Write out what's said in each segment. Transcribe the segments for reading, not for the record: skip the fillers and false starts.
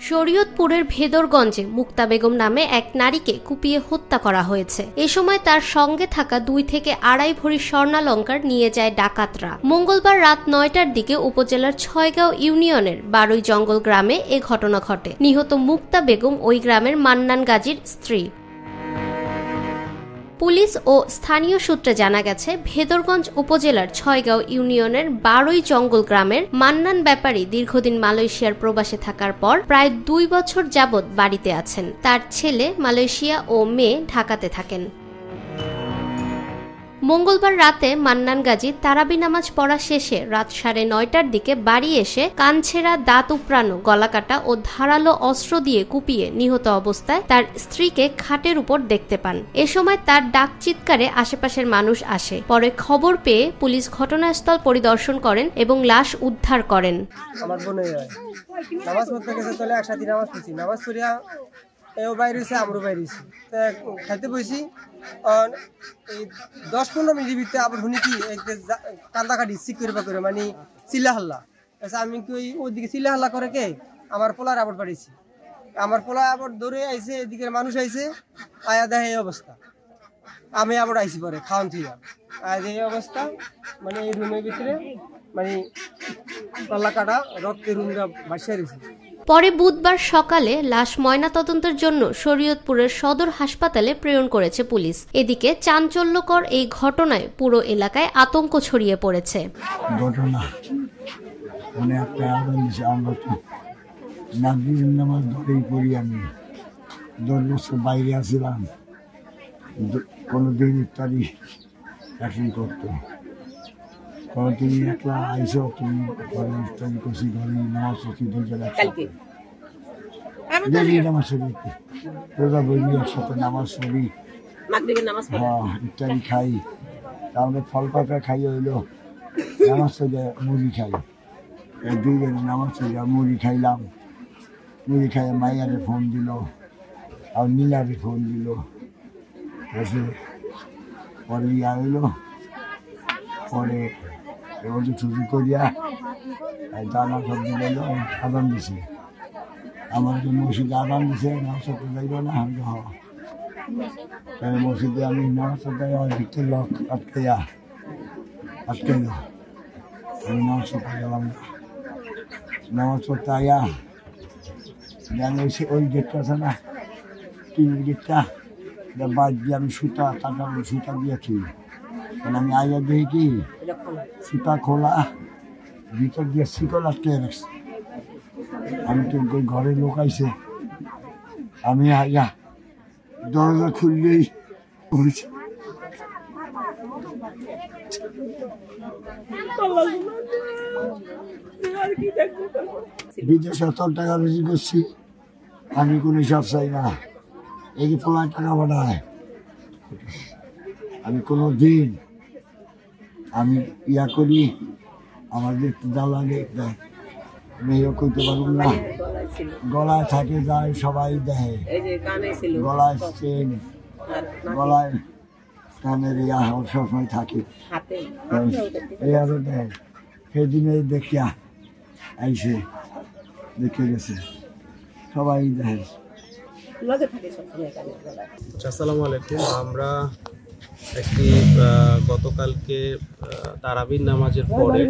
শরীয়তপুরের ভেদরগঞ্জে মুক্তা বেগম নামে এক নারীকে কুপিয়ে হত্যা করা হয়েছে। এ সময় তার সঙ্গে থাকা 2 থেকে 2.5 ভরি স্বর্ণালংকার নিয়ে যায় ডাকাতরা। মঙ্গলবার রাত 9টার দিকে উপজেলার ছয়গাঁও ইউনিয়নের বারোই জঙ্গল গ্রামে এ ঘটনা ঘটে। নিহত মুক্তা বেগম ওই গ্রামের মান্নান গাজীর স্ত্রী। পুলিশ ও স্থানীয় সূত্রে জানা গেছে, ভেদরগঞ্জ উপজেলার ছয়গাঁও ইউনিয়নের বারোই জঙ্গল গ্রামের মান্নান ব্যাপারী দীর্ঘদিন মালয়েশিয়ার প্রবাসে থাকার পর প্রায় 2 বছর যাবৎ বাড়িতে আছেন। তার ছেলে মালয়েশিয়া ও মেয়ে ঢাকাতে থাকেন। মঙ্গলবার রাতে মান্নান গাজী তারাবি নামাজ পড়া শেষে রাত 9:30টার দিকে বাড়ি এসে কানছেড়া, দাঁত উপড়ানো, গলাকাটা ও ধারালো অস্ত্র দিয়ে কুপিয়ে নিহত অবস্থায় তার স্ত্রীকে খাটের উপর দেখতে পান। এ সময় তার ডাক চিৎকারে আশেপাশের মানুষ আসে। পরে খবর পেয়ে পুলিশ ঘটনাস্থল পরিদর্শন করেন এবং লাশ উদ্ধার করেন। আমার বোন নামাজ পড়তে গেছে, তাহলে একসাথে নামাজ পড়ছি, নামাজ পড়িয়া এও বাইরে হয়েছে, আমরাও বাইরে হয়েছি, খাইতে বসি। এই 10-15 মিনিটের ভিতরে আবার শুনি কি কান্দাকাটি চিক করে মানে চিল্লা হাল্লা। আমি কি ওইদিকে চিল্লা হাল্লা করে কে আমার পোলার আবার বাড়িছি, আমার পোলা আবার দৌড়ে আইসে, এদিকে মানুষ আইসে, আয়া দেয় এই অবস্থা। আমি আবার আইসি পরে খাওয়ান থিয়া, আর এই অবস্থা মানে এই রুমের ভিতরে মানে গলা কাটা রক্তের রুমটা ভাসিয়ে রয়েছে। পরে বুধবার সকালে লাশ ময়নাতদন্তের জন্য শরীয়তপুরের সদর হাসপাতালে প্রেরণ করেছে পুলিশ। এদিকে চাঞ্চল্যকর এই ঘটনায় পুরো এলাকায় আতঙ্ক ছড়িয়ে পড়েছে। ঘটনা মানে একটা আমরা তো নাগরিক নামাজ ধরেই পড়ি। আমি 10 বছর বাইরে আসছিলাম, কোনো দিন ইফতারি এখন করতো। তুমি একলা আইসো, তুমি ঘরে ইফতারি করছি, ঘরে নামাজ পড়ছি, 2 জনে নামাজ পড়ি, রোজা বলি একসাথে নামাজ পড়ি, হ্যাঁ ইফতারি খাই, তাহলে ফল পাতা খাই, হইলো নামাজ পড়ে মুড়ি খাই। 2 জনে নামাজ পড়ে মুড়ি খাইলাম। মুড়ি খাই মাইয়ারে ফোন দিল আর নীলারে ফোন দিল। পরে ইয়া হইলো, পরে এবার ছুটি করিয়া দানা সবজি দিল, আদান দিছে। আমার যে মসজিদে আদান দিছে, নামাজ পড়তে যাইব না, আমি হওয়া মসজিদে আমি নামাজ পড়তে আমার ভিতরে লক আটকাইয়া আমি নামাজ পড়তে গেলাম না। নামাজ পড়তে আয়া জানি ওই গেটটা আছে না, টিনের গেটটা, বাদ দিয়ে আমি সুতা দিয়ে থুই। আমি আয়া দেখি কি সুতা খোলা, ভিতর দিয়ে শিকল আটকে রাখছি। আমি তো ঘরে লোক আইছে, আমি আয়া দরজা খুললেই বিদেশে 100 টাকা রুজি করছি, আমি কোনো হিসাব চাই না। এই যে 5 টাকা বাড়ায়, আমি কোনো দিন আমি ইয়া করি, আমাদের একটু জ্বালালে মেয়েও করতে পারবো না। গলায় থাকে যায়, সবাই দেয়, গলায় চেন, গলায় কানের ইয়া সবসময় থাকে, এই আরো দেয়। সেদিনে দেখিয়া আইসে, দেখে গেছে, সবাই দেয়। আসসালামু আলাইকুম। আমরা একটি গতকালকে তারাবির নামাজের পরে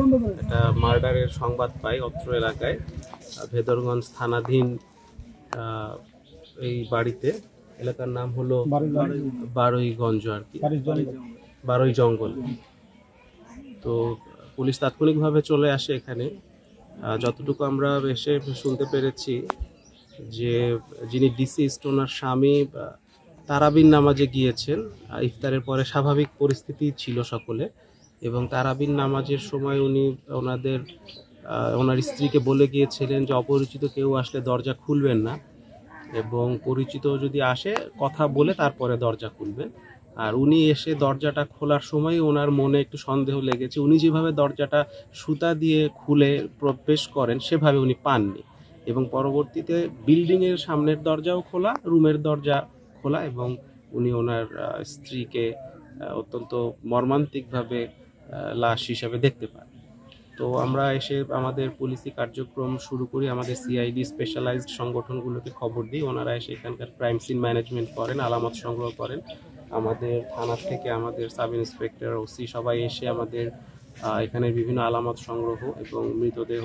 একটা মার্ডারের সংবাদ পাই অত্র এলাকায়, ভেদরগঞ্জ থানাধীন এই বাড়িতে। এলাকার নাম হলো বারোইগঞ্জ আর কি, বারোই জঙ্গল। তো পুলিশ তাৎক্ষণিকভাবে চলে আসে এখানে। যতটুকু আমরা এসে শুনতে পেরেছি যে যিনি ডিসিজড ওনার স্বামী তারাবির নামাজে গিয়েছেন। ইফতারের পরে স্বাভাবিক পরিস্থিতি ছিল সকলে, এবং তারাবির নামাজের সময় উনি ওনার স্ত্রীকে বলে গিয়েছিলেন যে অপরিচিত কেউ আসলে দরজা খুলবেন না, এবং পরিচিত যদি আসে কথা বলে তারপরে দরজা খুলবেন। আর উনি এসে দরজাটা খোলার সময় ওনার মনে একটু সন্দেহ লেগেছে। উনি যেভাবে দরজাটা সুতা দিয়ে খুলে প্রবেশ করেন সেভাবে উনি পাননি, এবং পরবর্তীতে বিল্ডিংয়ের সামনের দরজাও খোলা, রুমের দরজা খোলা, এবং উনি ওনার স্ত্রীকে অত্যন্ত মর্মান্তিকভাবে লাশ হিসাবে দেখতে পায়। তো আমরা এসে আমাদের পুলিশি কার্যক্রম শুরু করি, আমাদের সিআইডি স্পেশালাইজড সংগঠনগুলোকে খবর দিই, ওনারা এসে এখানকার ক্রাইম সিন ম্যানেজমেন্ট করেন, আলামত সংগ্রহ করেন। আমাদের থানা থেকে আমাদের সাব ইন্সপেক্টর, ওসি সবাই এসে আমাদের এখানের বিভিন্ন আলামত সংগ্রহ এবং মৃতদেহ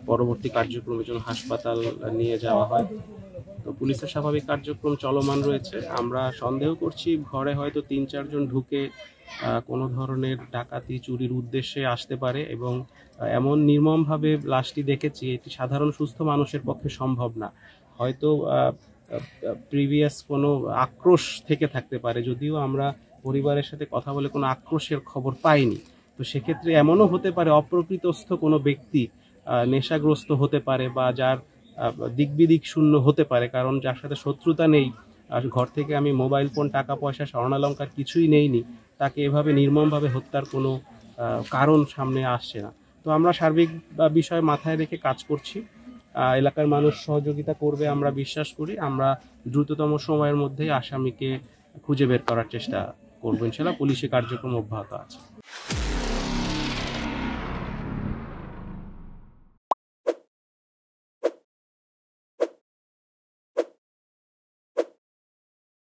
পরবর্তী কার্যক্রমের জন্য হাসপাতাল নিয়ে যাওয়া হয়। তো পুলিশের স্বাভাবিক কার্যক্রম চলমান রয়েছে। আমরা সন্দেহ করছি ঘরে হয়তো 3-4 জন ঢুকে কোনো ধরনের ডাকাতি চুরির উদ্দেশ্যে আসতে পারে এবং এমন নির্মমভাবে লাশটি দেখেছি এটি সাধারণ সুস্থ মানুষের পক্ষে সম্ভব না। হয়তো প্রিভিয়াস কোনো আক্রোশ থেকে থাকতে পারে, যদিও আমরা পরিবারের সাথে কথা বলে কোনো আক্রোশের খবর পাইনি। তো সেক্ষেত্রে এমনও হতে পারে অপ্রকৃতস্থ কোনো ব্যক্তি নেশাগ্রস্ত হতে পারে বা যার দিকবিদিক শূন্য হতে পারে, কারণ যার সাথে শত্রুতা নেই, আর ঘর থেকে আমি মোবাইল ফোন, টাকা পয়সা, স্বর্ণালঙ্কার কিছুই নেইনি, তাকে এভাবে নির্মমভাবে হত্যার কোনো কারণ সামনে আসছে না। তো আমরা সার্বিক বিষয় মাথায় রেখে কাজ করছি। এলাকার মানুষ সহযোগিতা করবে আমরা বিশ্বাস করি। আমরা দ্রুততম সময়ের মধ্যেই আসামিকে খুঁজে বের করার চেষ্টা করবো ইনশাআল্লাহ। পুলিশি কার্যক্রম অব্যাহত আছে।